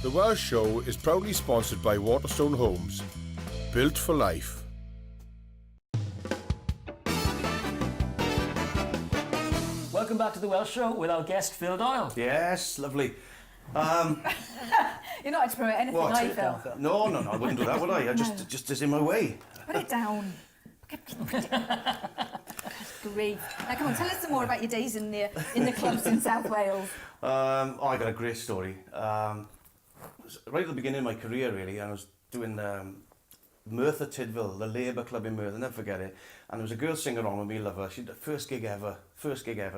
The Welsh Show is proudly sponsored by Waterstone Homes, built for life. Welcome back to the Welsh Show with our guest Phil Doyle. Yes, lovely. You're not to promote anything, are you, Phil? No, I wouldn't do that, would I? I just is in my way. Put it down. Grief. Now, come on, tell us some more about your days in the clubs in South Wales. I got a great story. Right at the beginning of my career, really, I was doing Merthyr Tydfil, the Labour Club in Merthyr, I'll never forget it. And there was a girl singing along with me, love her. She had the first gig ever,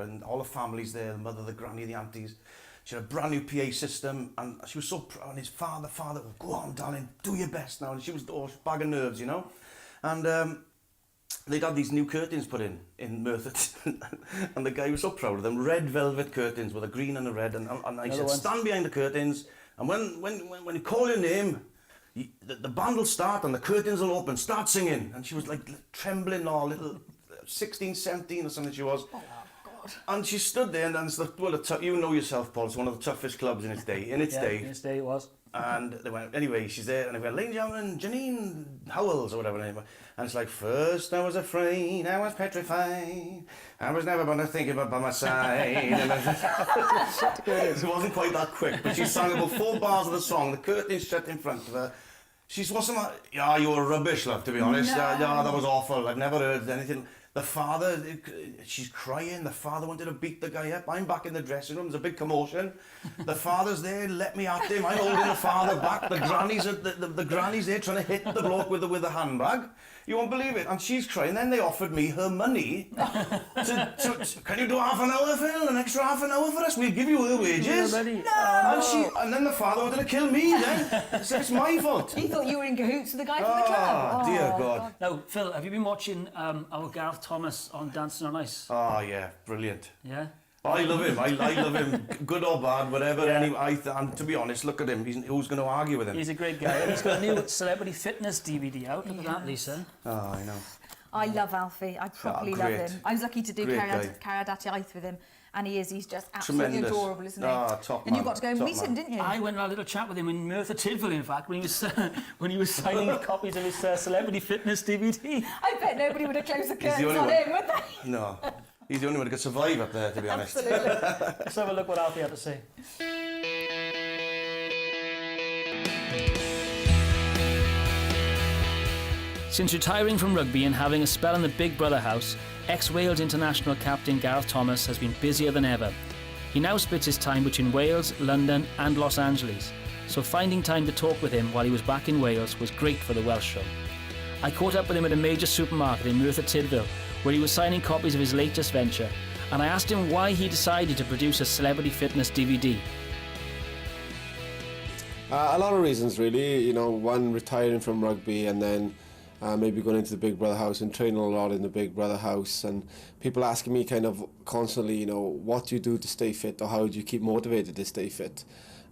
and all the families there, the mother, the granny, the aunties. She had a brand new PA system, and she was so proud. And his father, would go on, darling, do your best now. And she was a bag of nerves, you know. And they'd had these new curtains put in Merthyr, and the guy was so proud of them. Red velvet curtains with a green and a red, and I said, stand behind the curtains, and when you call your name, the band will start and the curtains will open, start singing. And she was like trembling, all little 16, 17 or something she was. Oh, God. And she stood there, and it's you know yourself, Paul, it's one of the toughest clubs in its day. In its day it was. And they went, anyway, she's there, and they went, ladies and gentlemen, Janine Howells, or whatever her name was. And it's like, first I was afraid, I was petrified, I was never going to think about by my side. And it wasn't quite that quick, but she sang about 4 bars of the song, the curtain's shut in front of her. She wasn't like, yeah, you were rubbish, love, to be honest. No. Yeah, that was awful, I've never heard anything. The father, she's crying, the father wanted to beat the guy up. I'm back in the dressing room, there's a big commotion. The father's there, let me at him, I'm holding the father back. The granny's there trying to hit the bloke with the handbag. You won't believe it. And she's crying. Then they offered me her money. Can you do half an hour, Phil? An extra half an hour for us? We'll give you her wages. No! And then the father wanted to kill me then. So it's my fault. He thought you were in cahoots with the guy from the club. Oh, dear God. Now, Phil, have you been watching our Gareth Thomas on Dancing on Ice? Oh, yeah. Brilliant. Yeah? I love him. I love him. Good or bad, whatever. Yeah. And to be honest, look at him. Who's going to argue with him? He's a great guy. And he's got a new Celebrity Fitness DVD out. Look at that, Lisa. Oh, I know. I love Alfie. I properly love him. I was lucky to do Caradati with him, and he's just absolutely adorable, isn't he? Top and you got to go and meet him, didn't you? I went on a little chat with him in Merthyr Tydfil, in fact, when he was signing copies of his Celebrity Fitness DVD. I bet nobody would have closed the curtains on him, would they? No. He's the only one who could survive up there, to be honest. Absolutely. Let's have a look what Alfie had to say. Since retiring from rugby and having a spell in the Big Brother house, ex-Wales international captain Gareth Thomas has been busier than ever. He now splits his time between Wales, London and Los Angeles, so finding time to talk with him while he was back in Wales was great for the Welsh Show. I caught up with him at a major supermarket in Merthyr Tydfil, where he was signing copies of his latest venture, and I asked him why he decided to produce a Celebrity Fitness DVD. A lot of reasons, really. You know, one, retiring from rugby, and then maybe going into the Big Brother house and training a lot in the Big Brother house, and people asking me kind of constantly, you know, what do you do to stay fit, or how do you keep motivated to stay fit?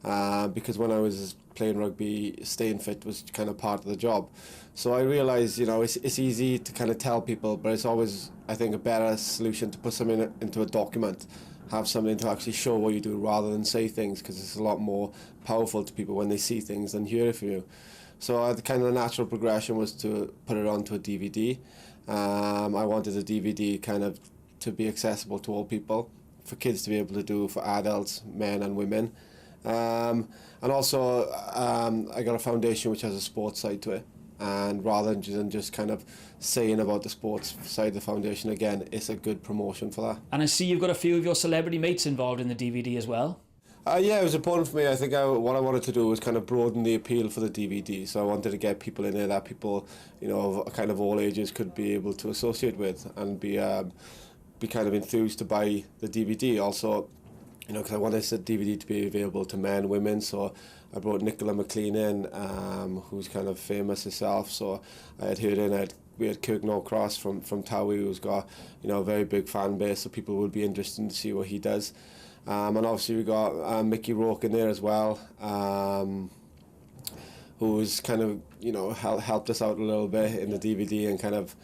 Because when I was playing rugby, staying fit was kind of part of the job. So I realised, you know, it's easy to kind of tell people, but it's always, I think, a better solution to put something into a document, have something to actually show what you do rather than say things, because it's a lot more powerful to people when they see things than hear it from you. So the kind of natural progression was to put it onto a DVD. I wanted a DVD kind of to be accessible to all people, for kids to be able to do, for adults, men and women. And also I got a foundation which has a sports side to it, and rather than just kind of saying about the sports side of the foundation, again, it's a good promotion for that. And I see you've got a few of your celebrity mates involved in the DVD as well. Yeah, it was important for me. I think what I wanted to do was kind of broaden the appeal for the DVD. So I wanted to get people in there that people, you know, of kind of all ages could be able to associate with and be kind of enthused to buy the DVD. Also, you know, because I wanted the DVD to be available to men, women. So I brought Nicola McLean in, who's kind of famous herself. So I had her in. We had Kirk Norcross from Towie, who's got, you know, a very big fan base. So people would be interested to see what he does. And obviously we got Mickey Rourke in there as well, who's kind of, you know, helped us out a little bit in the DVD and kind of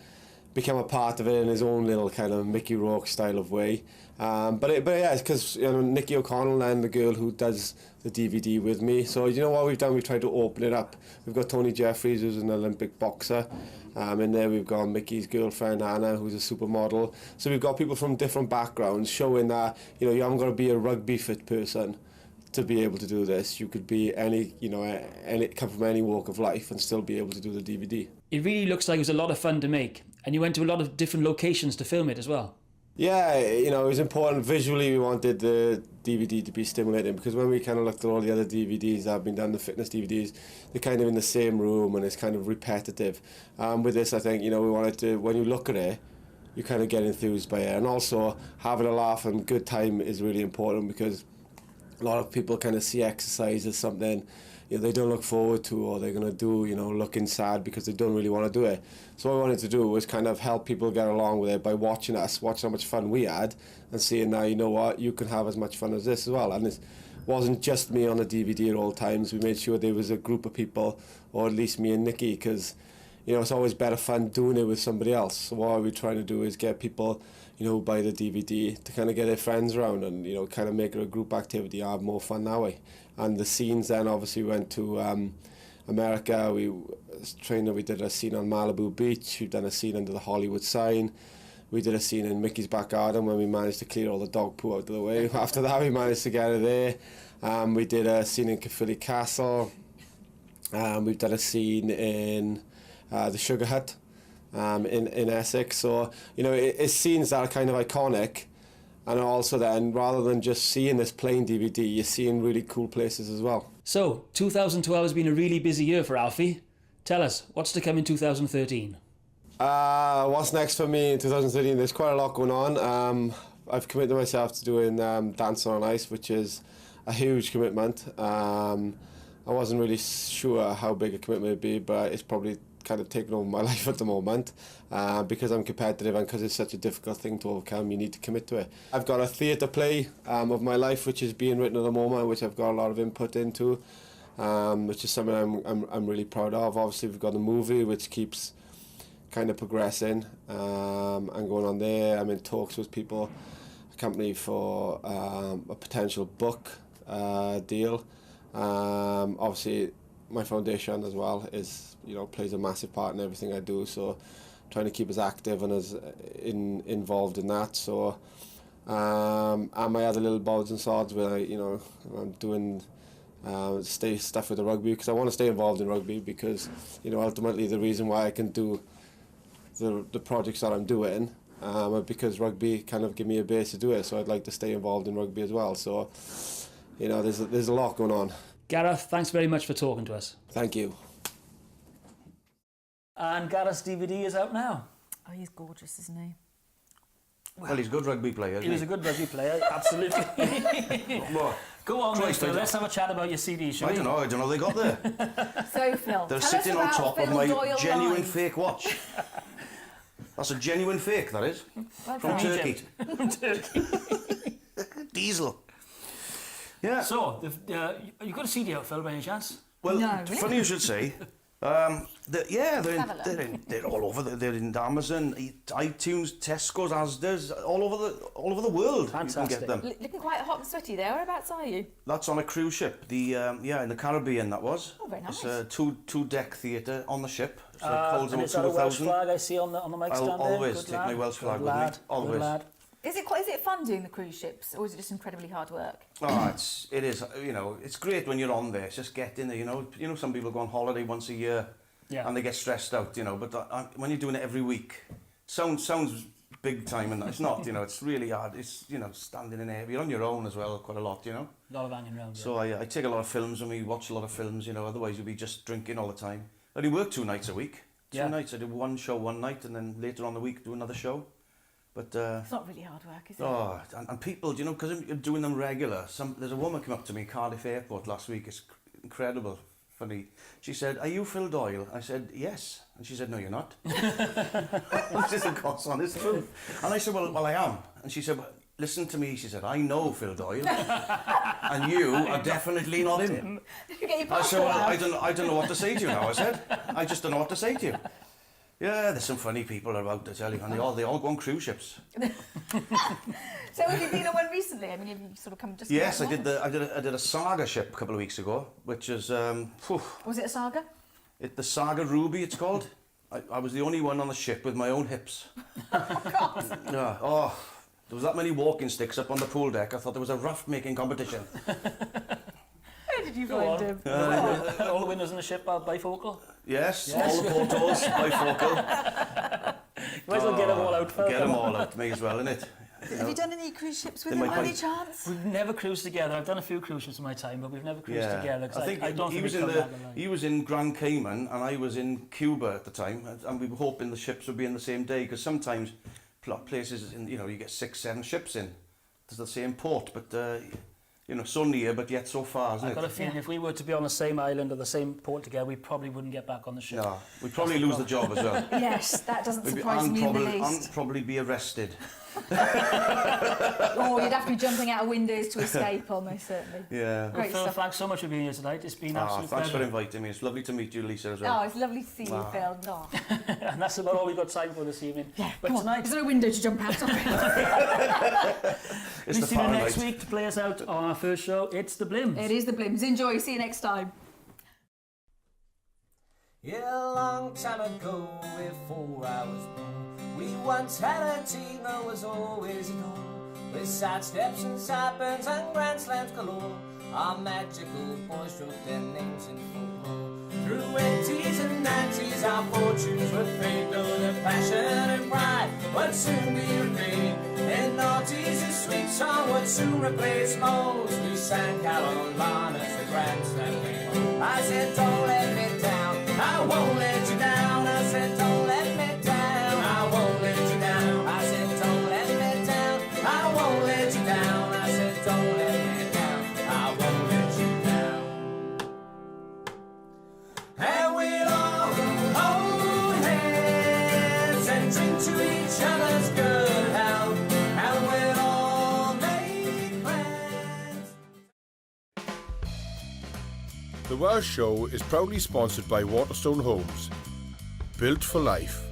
become a part of it in his own little kind of Mickey Rourke style of way. But yeah, it's because Nicky O'Connell and the girl who does the DVD with me. So you know what we've done? We've tried to open it up. We've got Tony Jeffries, who's an Olympic boxer. In there we've got Mickey's girlfriend Anna, who's a supermodel. So we've got people from different backgrounds showing that you haven't got to be a rugby fit person to be able to do this. You could be come from any walk of life and still be able to do the DVD. It really looks like it was a lot of fun to make, and you went to a lot of different locations to film it as well. Yeah, it was important. Visually, we wanted the DVD to be stimulating, because when we kind of looked at all the other DVDs that have been done, the fitness DVDs, they're kind of in the same room and it's kind of repetitive. With this, I think, we wanted to, when you look at it, you kind of get enthused by it. And also, having a laugh and good time is really important, because a lot of people kind of see exercise as something they don't look forward to, or they're going to do, looking sad because they don't really want to do it. So what we wanted to do was kind of help people get along with it by watching how much fun we had, and seeing now, you know what, you can have as much fun as this as well. And it wasn't just me on the DVD at all times. We made sure there was a group of people, or at least me and Nicky, because it's always better fun doing it with somebody else. So what we're trying to do is get people who buy the DVD to kind of get their friends around and kind of make it a group activity and have more fun that way. And the scenes then obviously went to America. We did a scene on Malibu Beach. We've done a scene under the Hollywood sign. We did a scene in Mickey's back garden when we managed to clear all the dog poo out of the way. After that, we managed to get it there. We did a scene in Caerphilly Castle. We've done a scene in the Sugar Hut in Essex. So, it's scenes that are kind of iconic. And also then, rather than just seeing this plain DVD, you're seeing really cool places as well. So, 2012 has been a really busy year for Alfie. Tell us, what's to come in 2013? What's next for me in 2013? There's quite a lot going on. I've committed myself to doing Dancing on Ice, which is a huge commitment. I wasn't really sure how big a commitment it'd be, but it's probably kind of taken over my life at the moment, because I'm competitive and because it's such a difficult thing to overcome. You need to commit to it. I've got a theatre play of my life which is being written at the moment, which I've got a lot of input into, which is something I'm really proud of. Obviously we've got a movie which keeps kind of progressing and going on there. I'm in talks with people, a company for a potential book deal. Obviously my foundation as well is plays a massive part in everything I do, so trying to keep us active and as involved in that. So and my other little bows and swords where I'm doing stuff with the rugby, because I want to stay involved in rugby, because ultimately the reason why I can do the projects that I'm doing because rugby kind of give me a base to do it. So I'd like to stay involved in rugby as well. So there's a lot going on. Gareth, thanks very much for talking to us. Thank you. And Gareth's DVD is out now. Oh, he's gorgeous, isn't he? Well, he's a good rugby player, isn't he? He was a good rugby player, absolutely. Go on, Phil, let's have a chat about your CD, shall we? I don't know they got there. So, Phil, they're tell sitting us on about top Phil of my Doyle genuine Live. fake watch. That's a genuine fake, that is. Well From done. Turkey. From Turkey. Diesel. Yeah. So, you got a CD out, Phil, by any chance? Well, No, really? funny you should say. They're all over. They're in Amazon, iTunes, Tesco's, Asda's, all over the world. Fantastic. You can get them. Looking quite hot and sweaty there. Whereabouts are you? That's on a cruise ship. In the Caribbean. That was. Oh, very nice. It's a two deck theatre on the ship. So it holds And about is that a Welsh 2,000. flag I see on the mic stand I'll there? always Good take lad. my Welsh flag Good with me. lad. Always. Good lad. Is it fun doing the cruise ships, or is it just incredibly hard work? Oh, it is. It's great when you're on there. It's just getting there. Some people go on holiday once a year, Yeah. and they get stressed out. But when you're doing it every week, sounds big time, and it's not. It's really hard. It's standing in there. You're on your own as well, quite a lot. A lot of hanging around. So I take a lot of films when we watch a lot of films. Otherwise you'll be just drinking all the time. I only work 2 nights a week. Yeah. 2 nights. I do one show one night, and then later on the week do another show. But It's not really hard work, is it? oh, and people, because I'm doing them regular. There's a woman came up to me Cardiff Airport last week. It's incredible, funny. She said, "Are you Phil Doyle?" I said, "Yes." And she said, "No, you're not." Which is, of course, honest truth. And I said, well, I am. And she said, "Well, listen to me." She said, "I know Phil Doyle, and you are definitely not him." Did you get your I said, passport "Well, out? I don't know what to say to you now." I said, "I just don't know what to say to you." Yeah, there's some funny people about, I tell you, and they all go on cruise ships. So have you been on one recently? I mean, have you sort of come just... Yes, I did a saga ship a couple of weeks ago, which is... Was it a saga? The Saga Ruby, it's called. I was the only one on the ship with my own hips. Oh, God. Yeah, oh, there was that many walking sticks up on the pool deck, I thought there was a raft making competition. Where did you find him? All the windows in the ship are bifocal? Yes, all the portals, bifocal. Might as well get them all out first. Get them all out, may as well, innit? Have you done any cruise ships with him by any chance? We've never cruised together. I've done a few cruise ships in my time, but we've never cruised together. I think he was in Grand Cayman and I was in Cuba at the time, and we were hoping the ships would be in the same day, because sometimes places, you get 6-7 ships in to the same port, but so near but yet so far, isn't it? I've got a feeling if we were to be on the same island or the same port together, we probably wouldn't get back on the ship. No, we'd probably lose the job as well. Yes, that doesn't surprise me in the least. And probably be arrested. Or you'd have to be jumping out of windows to escape, almost certainly. Yeah. Well, Phil, thanks so much for being here tonight. It's been absolute Thanks pleasure. for inviting me. It's lovely to meet you, Lisa, as well. Oh, it's lovely to see you, Phil. Oh. And that's about all we've got time for this evening. Yeah, but tonight, there's no window to jump out of. It's we'll see you next week to play us out on our first show. It's the Blims. It is the Blims. Enjoy. See you next time. Yeah, a long time ago, before I was born, we once had a team that was always at home, with side steps and side-burns and grand slams galore. Our magical boys wrote their names in folklore. Through 80s and 90s, our fortunes would fade, though their passion and pride would soon be repaid. In noughties, a sweet song would soon replace most. We sang Carolina as the grand slam came home. I said, don't let me down, I won't let you down. I said, don't let me down, I won't let you down. I said, don't let me down, I won't let you down. I said, don't let me down, I won't let you down. And we'll all hold hands and drink to each other's good health, and we'll all make plans. The Welsh Show is proudly sponsored by Waterstone Homes. Built for life.